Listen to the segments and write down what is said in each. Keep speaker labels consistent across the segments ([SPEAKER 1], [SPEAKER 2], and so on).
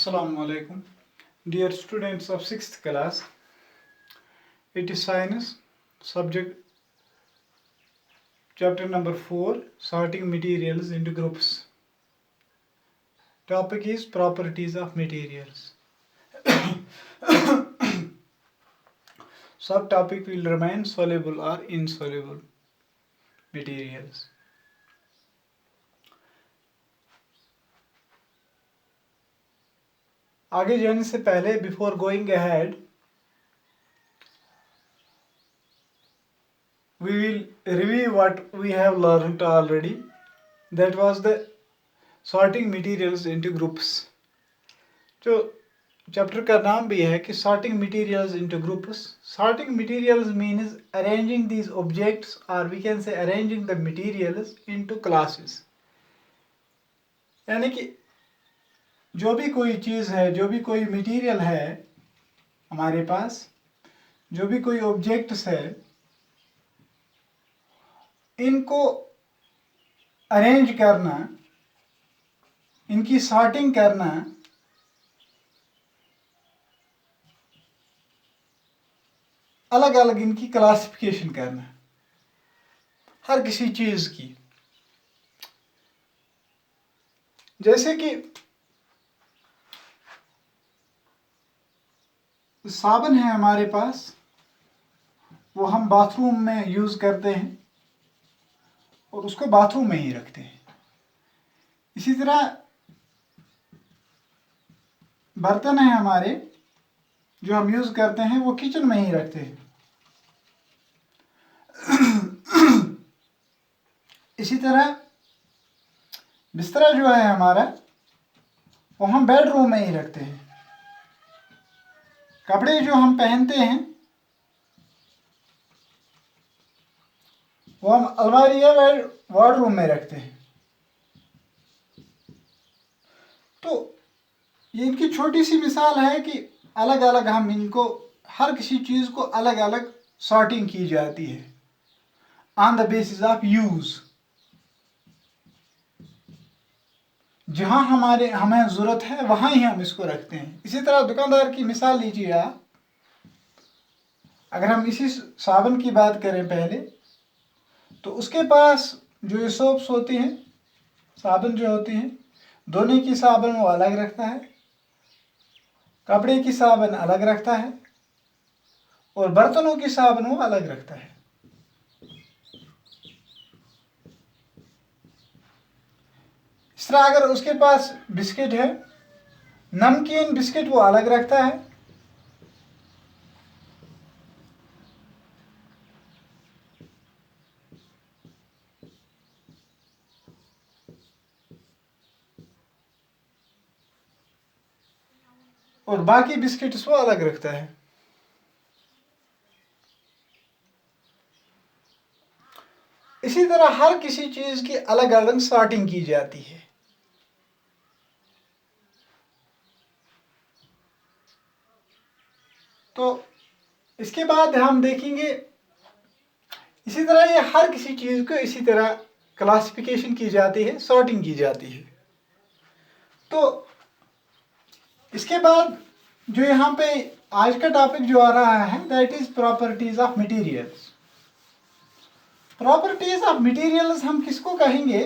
[SPEAKER 1] Assalamu alaikum. Dear students of 6th class, it is science, subject chapter number 4, sorting materials into groups. Topic is properties of materials. Subtopic will remain soluble or insoluble materials. आगे जाने से पहले before going ahead, we will review what we have learned already. That was the sorting materials into groups. जो chapter का नाम भी है कि sorting materials into groups. Sorting materials means arranging these objects, or we can say arranging the materials into classes. यानी कि जो भी कोई चीज़ है, जो भी कोई मटेरियल है हमारे पास, जो भी कोई ऑब्जेक्ट्स है, इनको अरेंज करना, इनकी सॉर्टिंग करना, अलग अलग इनकी क्लासिफिकेशन करना हर किसी चीज़ की। जैसे कि साबुन है हमारे पास, वो हम बाथरूम में यूज़ करते हैं और उसको बाथरूम में ही रखते हैं। इसी तरह बर्तन है हमारे जो हम यूज़ करते हैं, वो किचन में ही रखते हैं। इसी तरह बिस्तरा जो है हमारा, वो हम बेडरूम में ही रखते हैं। कपड़े जो हम पहनते हैं वो हम अलमारी या वार्डरूम में रखते हैं। तो ये इनकी छोटी सी मिसाल है कि अलग अलग हम इनको, हर किसी चीज़ को अलग अलग सॉर्टिंग की जाती है on the basis of use. जहाँ हमें ज़रूरत है वहाँ ही हम इसको रखते हैं। इसी तरह दुकानदार की मिसाल लीजिए आप। अगर हम इसी साबुन की बात करें पहले, तो उसके पास जो ये सोप्स होती हैं, साबुन जो होती हैं, धोने की साबुन वो अलग रखता है, कपड़े की साबुन अलग रखता है, और बर्तनों की साबुन वो अलग रखता है। इस तरह अगर उसके पास बिस्किट है, नमकीन बिस्किट वो अलग रखता है, और बाकी बिस्किट्स वो अलग रखता है। इसी तरह हर किसी चीज़ की अलग अलग सॉर्टिंग की जाती है। तो इसके बाद हम देखेंगे, इसी तरह ये हर किसी चीज़ को इसी तरह क्लासिफिकेशन की जाती है, सॉर्टिंग की जाती है। तो इसके बाद जो यहाँ पे आज का टॉपिक जो आ रहा है, that is properties of materials. Properties of materials हम किसको कहेंगे,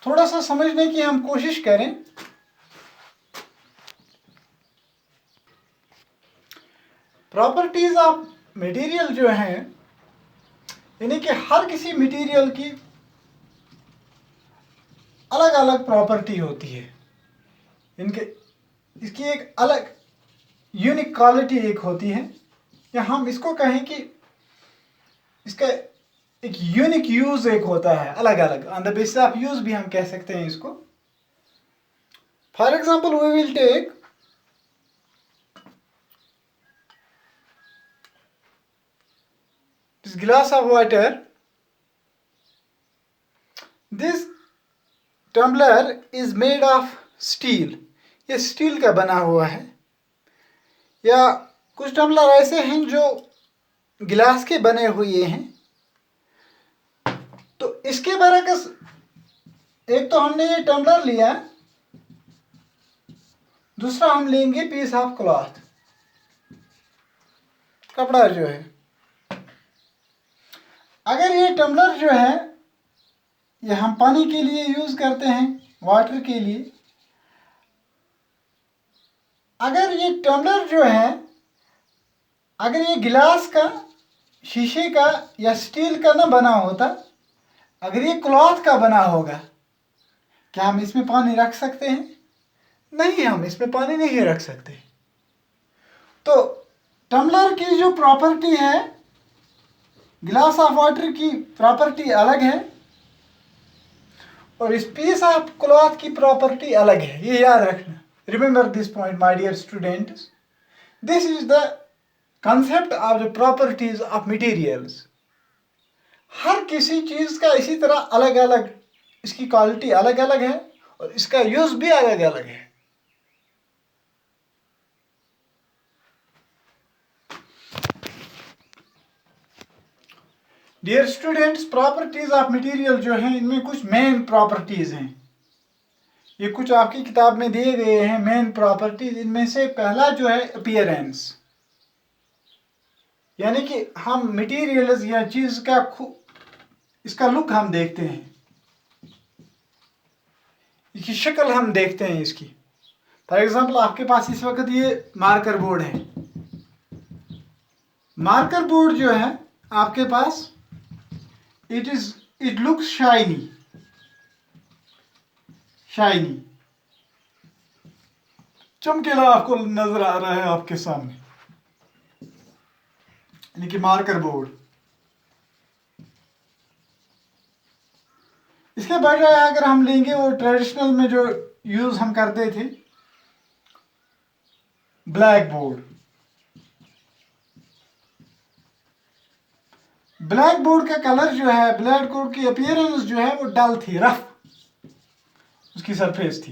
[SPEAKER 1] थोड़ा सा समझने की हम कोशिश करें। प्रॉपर्टीज ऑफ मटेरियल जो हैं, यानी कि हर किसी मटेरियल की अलग अलग प्रॉपर्टी होती है। इसकी एक अलग यूनिक क्वालिटी एक होती है, या हम इसको कहें कि इसका एक यूनिक यूज एक होता है, अलग अलग on the basis of use भी हम कह सकते हैं इसको। For example we will take this glass of water. This tumbler is made of steel. ये स्टील का बना हुआ है। या कुछ टम्बलर ऐसे हैं जो गिलास के बने हुए हैं। तो इसके बरकस एक तो हमने ये टम्बलर लिया, दूसरा हम लेंगे पीस ऑफ क्लॉथ, कपड़ा जो है। अगर ये टम्बलर जो है ये हम पानी के लिए यूज करते हैं, वाटर के लिए। अगर ये टम्बलर जो है, अगर ये गिलास का, शीशे का या स्टील का ना बना होता, अगर ये क्लॉथ का बना होगा, क्या हम इसमें पानी रख सकते हैं? नहीं, हम इसमें पानी नहीं रख सकते। तो टम्बलर की जो प्रॉपर्टी है, गिलास ऑफ वाटर की प्रॉपर्टी अलग है और इस पीस ऑफ क्लॉथ की प्रॉपर्टी अलग है, ये याद रखना। Remember this point my dear students, this is the concept of the properties of materials. हर किसी चीज का इसी तरह अलग अलग, इसकी क्वालिटी अलग अलग है और इसका यूज भी अलग अलग है। Dear students, properties of material जो हैं, इनमें कुछ मेन प्रॉपर्टीज हैं। ये कुछ आपकी किताब में दिए गए हैं मेन प्रॉपर्टीज। इनमें से पहला जो है अपीयरेंस, यानी कि हम मटेरियल्स या चीज का इसका लुक हम देखते हैं, इसकी शक्ल हम देखते हैं इसकी। फॉर एग्जाम्पल आपके पास इस वक्त ये मार्कर बोर्ड है। मार्कर बोर्ड जो है आपके पास, इट लुक्स शाइनी, चमकीला आपको नजर आ रहा है आपके सामने, यानी कि मार्कर बोर्ड। इसके बजाय अगर हम लेंगे वो ट्रेडिशनल में जो यूज हम करते थे, ब्लैक बोर्ड। ब्लैक बोर्ड का कलर जो है, ब्लैक बोर्ड की अपीयरेंस जो है वो डल थी, रफ उसकी सरफेस थी,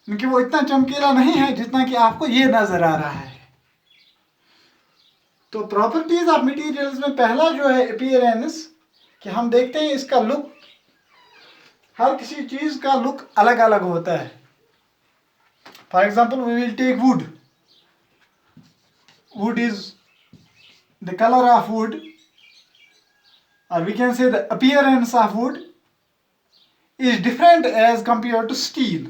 [SPEAKER 1] क्योंकि वो इतना चमकीला नहीं है जितना कि आपको ये नजर आ रहा है। तो प्रॉपर्टीज ऑफ मटेरियल्स में पहला जो है अपीयरेंस, कि हम देखते हैं इसका लुक, हर किसी चीज का लुक अलग अलग होता है। For example we will take wood. Wood is the colour of wood, or we can say the appearance of wood is different as compared to steel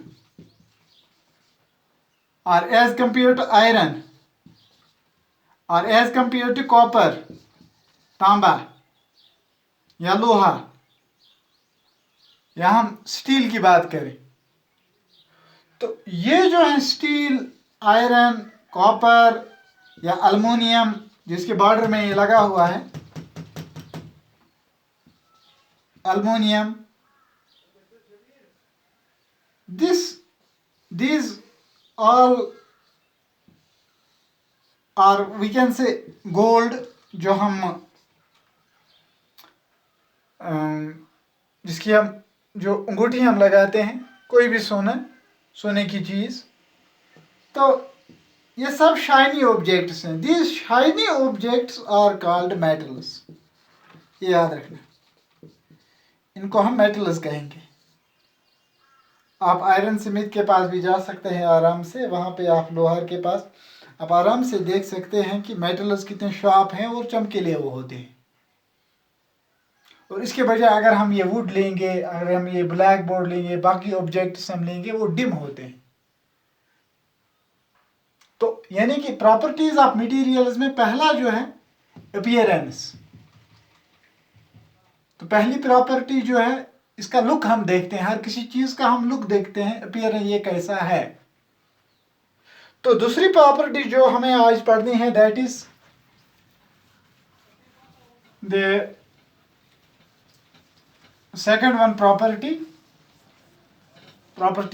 [SPEAKER 1] or as compared to iron or as compared to copper, तांबा या लोहा, या हम steel की बात करें तो ये जो है स्टील, आयरन, कॉपर या अल्मुनियम जिसके बॉर्डर में ये लगा हुआ है, aluminium, these all are we can say gold, जो हम जिसकी हम जो अंगूठी हम लगाते हैं, कोई भी सोने की चीज, तो ये सब शाइनी ऑब्जेक्ट्स हैं। These shiny objects are called metals, ये याद रखना, इनको हम मेटल्स कहेंगे। आप आयरन स्मिथ के पास भी जा सकते हैं आराम से, वहाँ पे आप लोहार के पास आप आराम से देख सकते हैं कि मेटल्स कितने शार्प हैं और चमकीले वो होते हैं। और इसके बजाय अगर हम ये वुड लेंगे, अगर हम ये ब्लैक बोर्ड लेंगे, बाकी ऑब्जेक्ट्स हम लेंगे, वो डिम होते हैं। तो यानी कि प्रॉपर्टीज ऑफ मटेरियल्स में पहला जो है अपीयरेंस, तो पहली प्रॉपर्टी जो है इसका लुक हम देखते हैं, हर किसी चीज का हम लुक देखते हैं, अपीयरेंस ये कैसा है। तो दूसरी प्रॉपर्टी जो हमें आज पढ़नी है, that is the second one property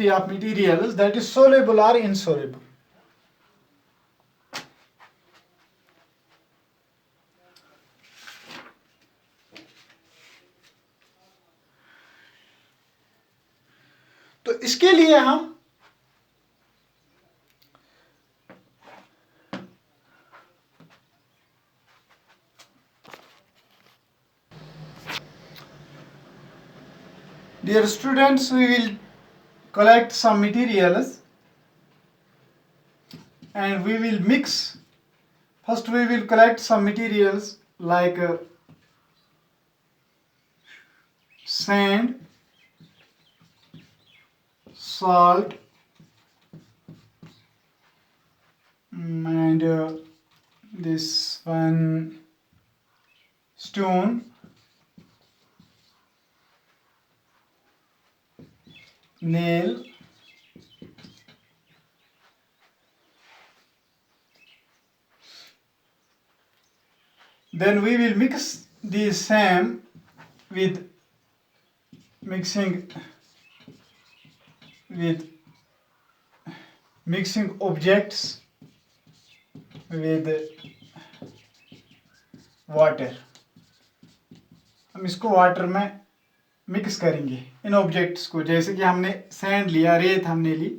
[SPEAKER 1] of materials, that is soluble और इनसोलेबल। तो इसके लिए हम dear students, we will collect some materials and we will mix. First we will collect some materials like sand, salt, and this one stone, nail, then we will mix these same with mixing objects with water. हम इसको water में mix करेंगे इन objects को. जैसे कि हमने sand लिया, रेत हमने ली,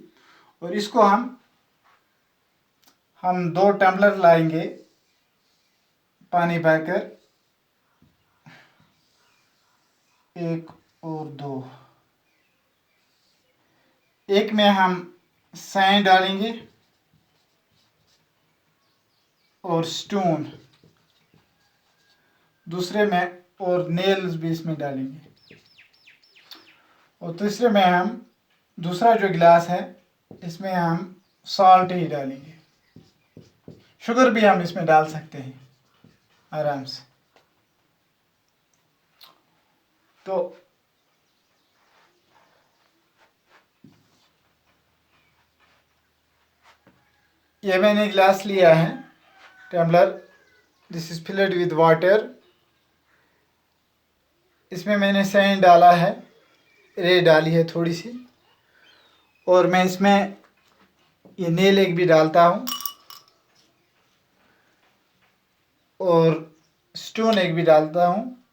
[SPEAKER 1] और इसको हम 2 टम्बलर लाएंगे पानी भरकर, 1 और 2. एक में हम सैंड डालेंगे और स्टोन, दूसरे में और नेल्स भी इसमें डालेंगे, और तीसरे में हम दूसरा जो गिलास है इसमें हम सॉल्ट ही डालेंगे. शुगर भी हम इसमें डाल सकते हैं आराम से. तो ये मैंने गिलास लिया है, tumbler. This is filled with water. इसमें मैंने सैंड डाला है, रेत डाली है थोड़ी सी, और मैं इसमें ये नेल एक भी डालता हूँ और स्टोन एक भी डालता हूँ.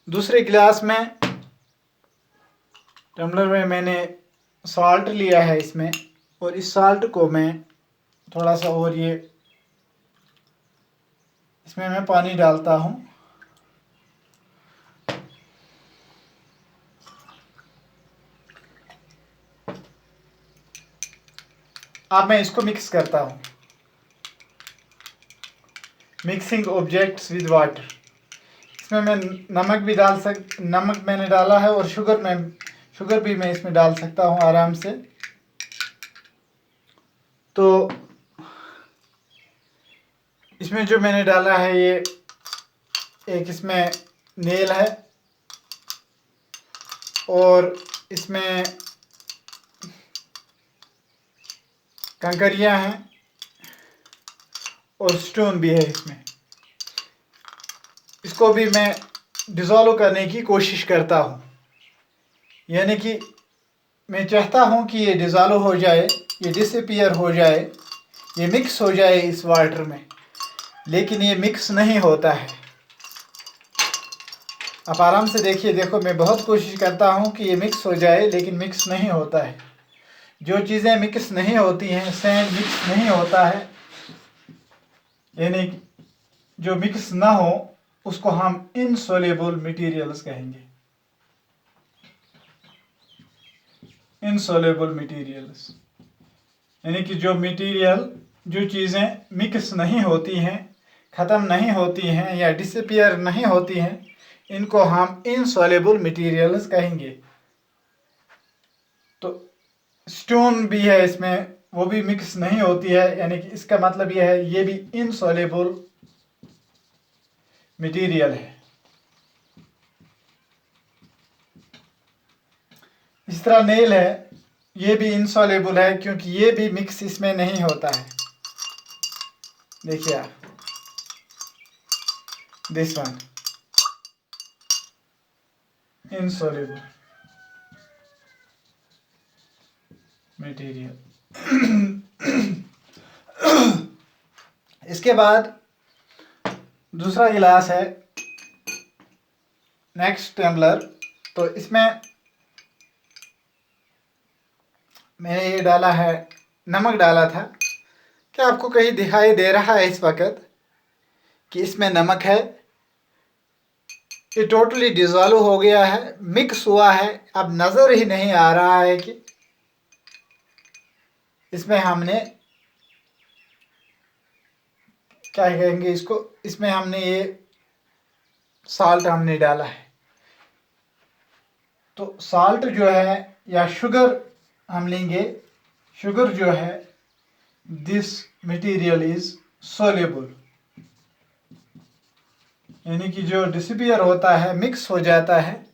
[SPEAKER 1] दूसरे गिलास में टम्बलर में मैंने सॉल्ट लिया है इसमें, और इस सॉल्ट को मैं थोड़ा सा, और ये इसमें मैं पानी डालता हूँ. अब मैं इसको मिक्स करता हूँ. Mixing objects with water. इसमें मैं नमक भी नमक मैंने डाला है, और शुगर भी मैं इसमें डाल सकता हूँ आराम से. तो इसमें जो मैंने डाला है, ये एक इसमें नेल है, और इसमें कंकरियाँ हैं, और स्टोन भी है इसमें. इसको भी मैं डिज़ोल्व करने की कोशिश करता हूँ, यानी कि मैं चाहता हूँ कि ये डिज़ोल्व हो जाए, ये डिसअपीयर हो जाए, ये मिक्स हो जाए इस वाटर में, लेकिन ये मिक्स नहीं होता है. आप आराम से देखिए. देखो, मैं बहुत कोशिश करता हूँ कि ये मिक्स हो जाए, लेकिन मिक्स नहीं होता है. जो चीज़ें मिक्स नहीं होती हैं, सैंड मिक्स नहीं होता है, यानी जो मिक्स ना हो, उसको हम इनसॉल्युबल मटेरियल्स कहेंगे. इनसॉल्युबल मटेरियल्स यानी कि जो चीज़ें मिक्स नहीं होती हैं, ख़त्म नहीं होती हैं, या डिसअपीयर नहीं होती हैं, इनको हम इनसॉल्युबल मटेरियल्स कहेंगे. तो स्टोन भी है इसमें, वो भी मिक्स नहीं होती है, यानी कि इसका मतलब यह है ये भी इनसॉल्युबल मटेरियल है. इस तरह नेल है, ये भी इनसॉल्युबल है, क्योंकि ये भी मिक्स इसमें नहीं होता है. देखिए आप, दिस वन इनसॉल्युबल मटेरियल. इसके बाद दूसरा गिलास है, नेक्स्ट टम्बलर. तो इसमें मैंने ये डाला है, नमक डाला था. क्या आपको कहीं दिखाई दे रहा है इस वक्त कि इसमें नमक है? ये टोटली डिज़ोल्व हो गया है, मिक्स हुआ है. अब नज़र ही नहीं आ रहा है कि इसमें हमने क्या कहेंगे इसको, इसमें हमने ये साल्ट हमने डाला है। तो साल्ट जो है या शुगर हम लेंगे, शुगर जो है दिस मटेरियल इज सोल्यूबल, यानी कि जो डिसअपियर होता है, मिक्स हो जाता है,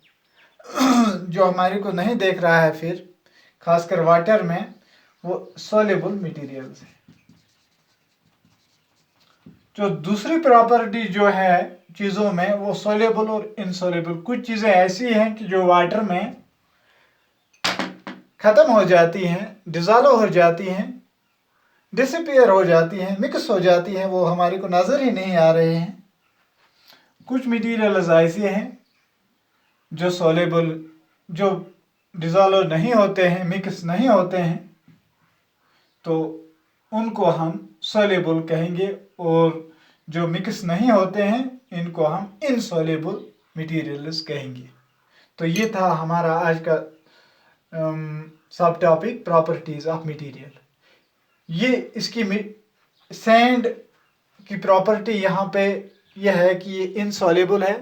[SPEAKER 1] जो हमारे को नहीं देख रहा है फिर खासकर वाटर में, वो सोल्यूबल मटेरियल्स है। जो दूसरी प्रॉपर्टी जो है चीज़ों में, वो सोल्यूबल और इनसोल्यूबल। कुछ चीज़ें ऐसी हैं कि जो वाटर में ख़त्म हो जाती हैं, डिज़ॉल्व हो जाती हैं, डिसअपियर हो जाती हैं, मिक्स हो जाती हैं, वो हमारे को नज़र ही नहीं आ रहे हैं। कुछ मटीरियल्स ऐसे हैं जो सोल्यूबल, जो डिज़ॉल्व नहीं होते हैं, मिक्स नहीं होते हैं, तो उनको हम सोल्यूबल कहेंगे, और जो मिक्स नहीं होते हैं इनको हम इनसोल्यूबल मटेरियल्स कहेंगे। तो ये था हमारा आज का सब टॉपिक, प्रॉपर्टीज ऑफ मटेरियल। ये इसकी सैंड की प्रॉपर्टी यहाँ पे यह है कि ये इनसॉल्युबल है,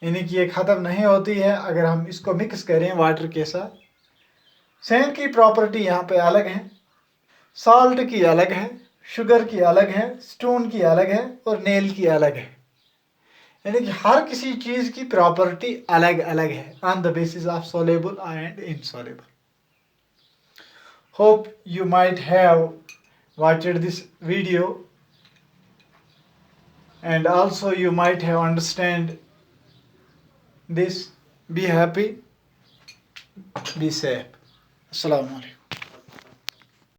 [SPEAKER 1] यानी कि ये ख़त्म नहीं होती है अगर हम इसको मिक्स करें वाटर के साथ। सैंड की प्रॉपर्टी यहाँ पे अलग है, सॉल्ट की अलग है, शुगर की अलग है, स्टोन की अलग है, और नेल की अलग है। यानी कि हर किसी चीज़ की प्रॉपर्टी अलग अलग है on the basis of soluble and insoluble. Hope you might have watched this video and also you might have understand this. Be happy, be safe. Assalamu alaikum.